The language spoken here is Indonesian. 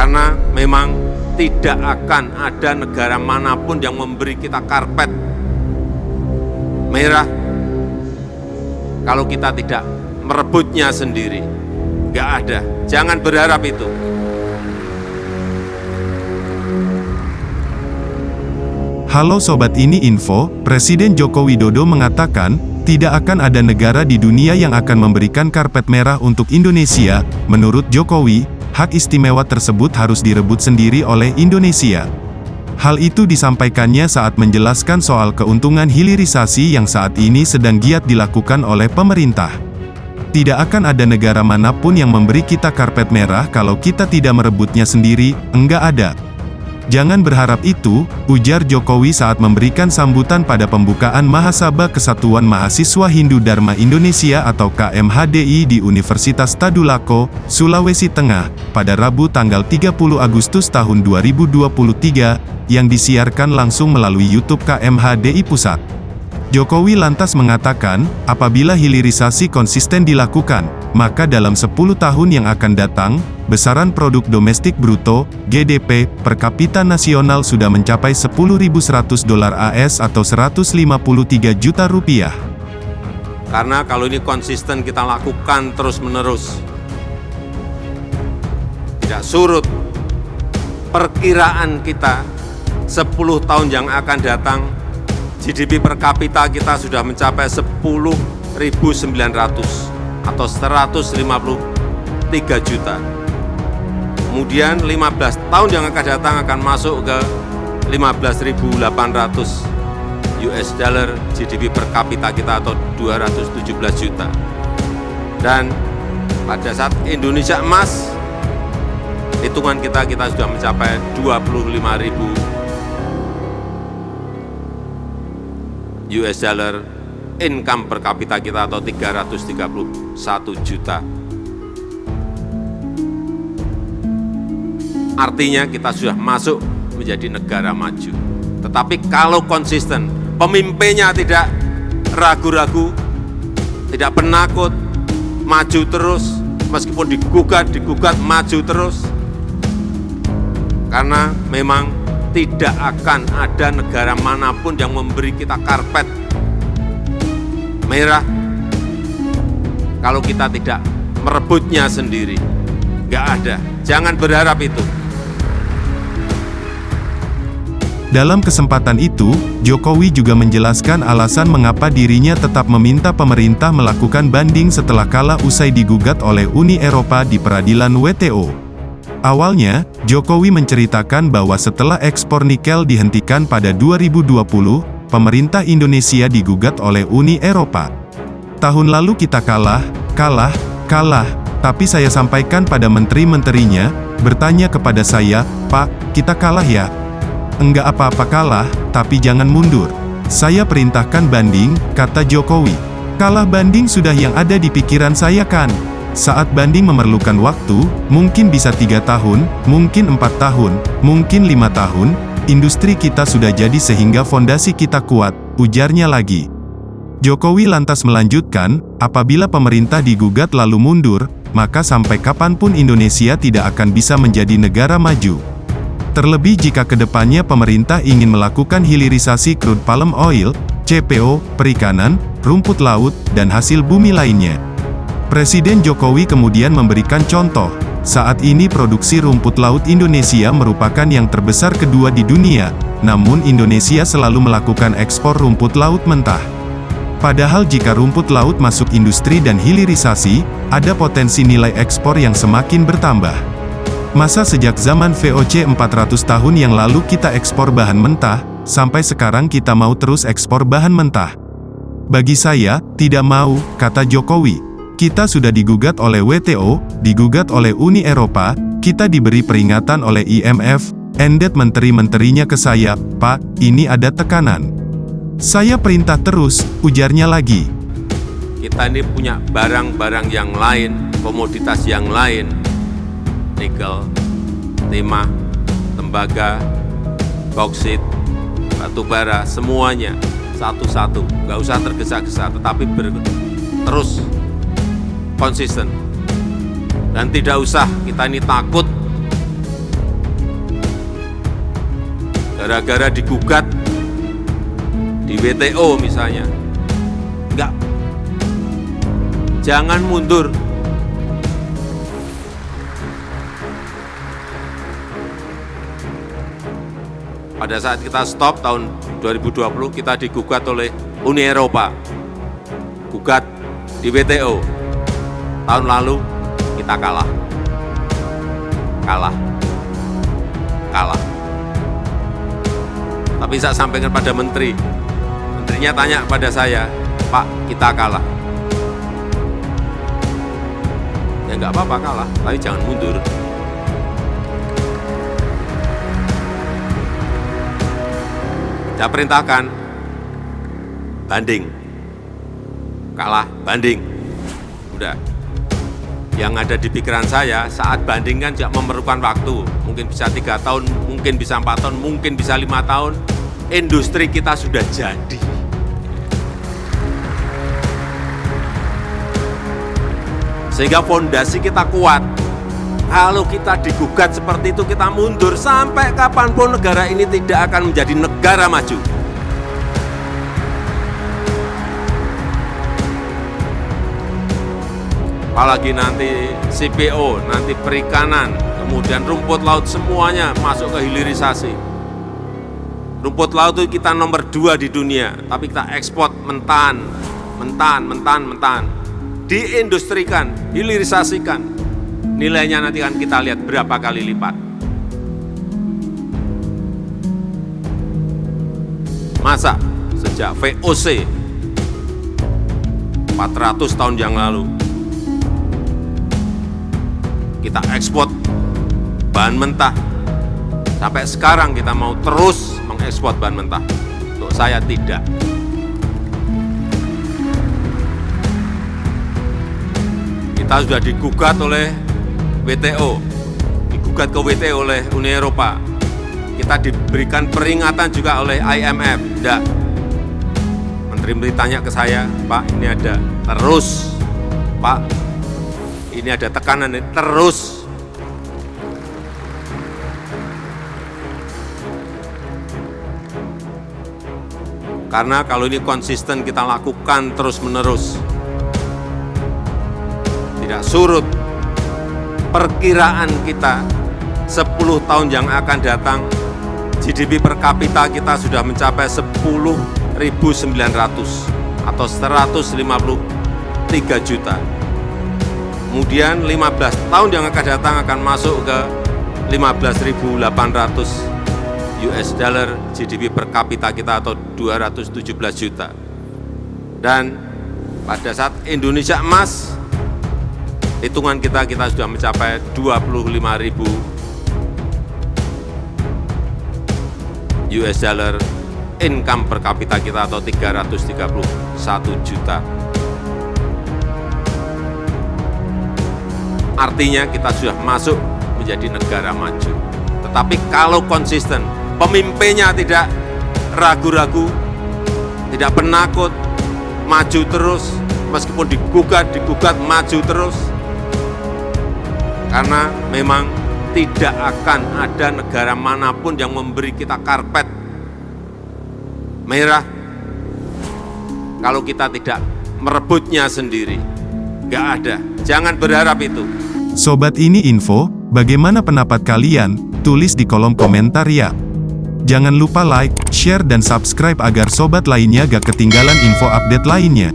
Karena memang tidak akan ada negara manapun yang memberi kita karpet merah kalau kita tidak merebutnya sendiri. Nggak ada, jangan berharap itu. Halo Sobat Ini Info, Presiden Joko Widodo mengatakan, tidak akan ada negara di dunia yang akan memberikan karpet merah untuk Indonesia. Menurut Jokowi, hak istimewa tersebut harus direbut sendiri oleh Indonesia. Hal itu disampaikannya saat menjelaskan soal keuntungan hilirisasi yang saat ini sedang giat dilakukan oleh pemerintah. Tidak akan ada negara manapun yang memberi kita karpet merah kalau kita tidak merebutnya sendiri, enggak ada. Jangan berharap itu, ujar Jokowi saat memberikan sambutan pada pembukaan Mahasabha Kesatuan Mahasiswa Hindu Dharma Indonesia atau KMHDI di Universitas Tadulako, Sulawesi Tengah, pada Rabu tanggal 30 Agustus tahun 2023, yang disiarkan langsung melalui YouTube KMHDI Pusat. Jokowi lantas mengatakan, apabila hilirisasi konsisten dilakukan, maka dalam 10 tahun yang akan datang, besaran produk domestik bruto, GDP, per kapita nasional sudah mencapai $10.100 AS atau 153 juta rupiah. Karena kalau ini konsisten kita lakukan terus-menerus, tidak surut, perkiraan kita 10 tahun yang akan datang, GDP per kapita kita sudah mencapai 10.900 atau 153 juta. Kemudian 15 tahun yang akan datang akan masuk ke 15.800 US dollar GDP per kapita kita atau 217 juta. Dan pada saat Indonesia emas, hitungan kita sudah mencapai 25.000 US dollar income per kapita kita atau 331 juta. Artinya kita sudah masuk menjadi negara maju. Tetapi kalau konsisten, pemimpinnya tidak ragu-ragu, tidak penakut, maju terus, meskipun digugat, maju terus. Karena memang tidak akan ada negara manapun yang memberi kita karpet merah kalau kita tidak merebutnya sendiri. Nggak ada, jangan berharap itu. Dalam kesempatan itu, Jokowi juga menjelaskan alasan mengapa dirinya tetap meminta pemerintah melakukan banding setelah kalah usai digugat oleh Uni Eropa di peradilan WTO. Awalnya, Jokowi menceritakan bahwa setelah ekspor nikel dihentikan pada 2020, pemerintah Indonesia digugat oleh Uni Eropa. Tahun lalu kita kalah, tapi saya sampaikan pada menteri-menterinya, bertanya kepada saya, Pak, kita kalah ya? Enggak apa-apa kalah, tapi jangan mundur. Saya perintahkan banding, kata Jokowi. Kalah banding sudah yang ada di pikiran saya kan? Saat banding memerlukan waktu, mungkin bisa 3 tahun, mungkin 4 tahun, mungkin 5 tahun, industri kita sudah jadi sehingga fondasi kita kuat, ujarnya lagi. Jokowi lantas melanjutkan, apabila pemerintah digugat lalu mundur, maka sampai kapanpun Indonesia tidak akan bisa menjadi negara maju. Terlebih jika kedepannya pemerintah ingin melakukan hilirisasi crude palm oil, CPO, perikanan, rumput laut, dan hasil bumi lainnya. Presiden Jokowi kemudian memberikan contoh, saat ini produksi rumput laut Indonesia merupakan yang terbesar kedua di dunia, namun Indonesia selalu melakukan ekspor rumput laut mentah. Padahal jika rumput laut masuk industri dan hilirisasi, ada potensi nilai ekspor yang semakin bertambah. Masa sejak zaman VOC 400 tahun yang lalu kita ekspor bahan mentah, sampai sekarang kita mau terus ekspor bahan mentah? Bagi saya, tidak mau, kata Jokowi. Kita sudah digugat oleh WTO, digugat oleh Uni Eropa, kita diberi peringatan oleh IMF, endet menteri-menterinya ke saya, Pak, ini ada tekanan. Saya perintah terus, ujarnya lagi. Kita ini punya barang-barang yang lain, komoditas yang lain, nikel, timah, tembaga, bauksit, batu bara, semuanya satu-satu, nggak usah tergesa-gesa, tetapi terus konsisten. Dan tidak usah kita ini takut gara-gara digugat di WTO misalnya. Enggak. Jangan mundur. Pada saat kita stop tahun 2020, kita digugat oleh Uni Eropa. Gugat di WTO. Tahun lalu kita kalah. Tapi saya sampaikan pada menteri. Menterinya tanya pada saya, "Pak, kita kalah." Ya nggak apa-apa kalah, tapi jangan mundur. Saya perintahkan, banding. Kalah, banding. Udah. Yang ada di pikiran saya saat banding kan juga memerlukan waktu. Mungkin bisa 3 tahun, mungkin bisa 4 tahun, mungkin bisa 5 tahun. Industri kita sudah jadi. Sehingga fondasi kita kuat. Kalau kita digugat seperti itu, kita mundur sampai kapanpun negara ini tidak akan menjadi negara maju. Apalagi nanti CPO, nanti perikanan, kemudian rumput laut semuanya masuk ke hilirisasi. Rumput laut itu kita nomor 2 di dunia, tapi kita ekspor mentan. Diindustrikan, hilirisasikan. Nilainya nanti kan kita lihat berapa kali lipat. Masa sejak VOC 400 tahun yang lalu kita ekspor bahan mentah, sampai sekarang kita mau terus mengekspor bahan mentah? Untuk saya tidak. Kita sudah digugat oleh WTO, digugat ke WTO oleh Uni Eropa. Kita diberikan peringatan juga oleh IMF. Tidak. Menteri tanya ke saya, "Pak, ini ada terus. Pak, ini ada tekanan terus." Karena kalau ini konsisten kita lakukan terus-menerus, tidak surut, perkiraan kita 10 tahun yang akan datang, GDP per kapita kita sudah mencapai 10.900 atau 153 juta. Kemudian 15 tahun yang akan datang akan masuk ke 15.800 US dollar GDP per kapita kita atau 217 juta. Dan pada saat Indonesia emas, hitungan kita sudah mencapai 25.000 US dollar income per kapita kita atau 331 juta. Artinya kita sudah masuk menjadi negara maju. Tetapi kalau konsisten, pemimpinnya tidak ragu-ragu, tidak penakut, maju terus, meskipun digugat, maju terus. Karena memang tidak akan ada negara manapun yang memberi kita karpet merah kalau kita tidak merebutnya sendiri. Nggak ada. Jangan berharap itu. Sobat Ini Info, bagaimana pendapat kalian? Tulis di kolom komentar ya. Jangan lupa like, share dan subscribe agar sobat lainnya gak ketinggalan info update lainnya.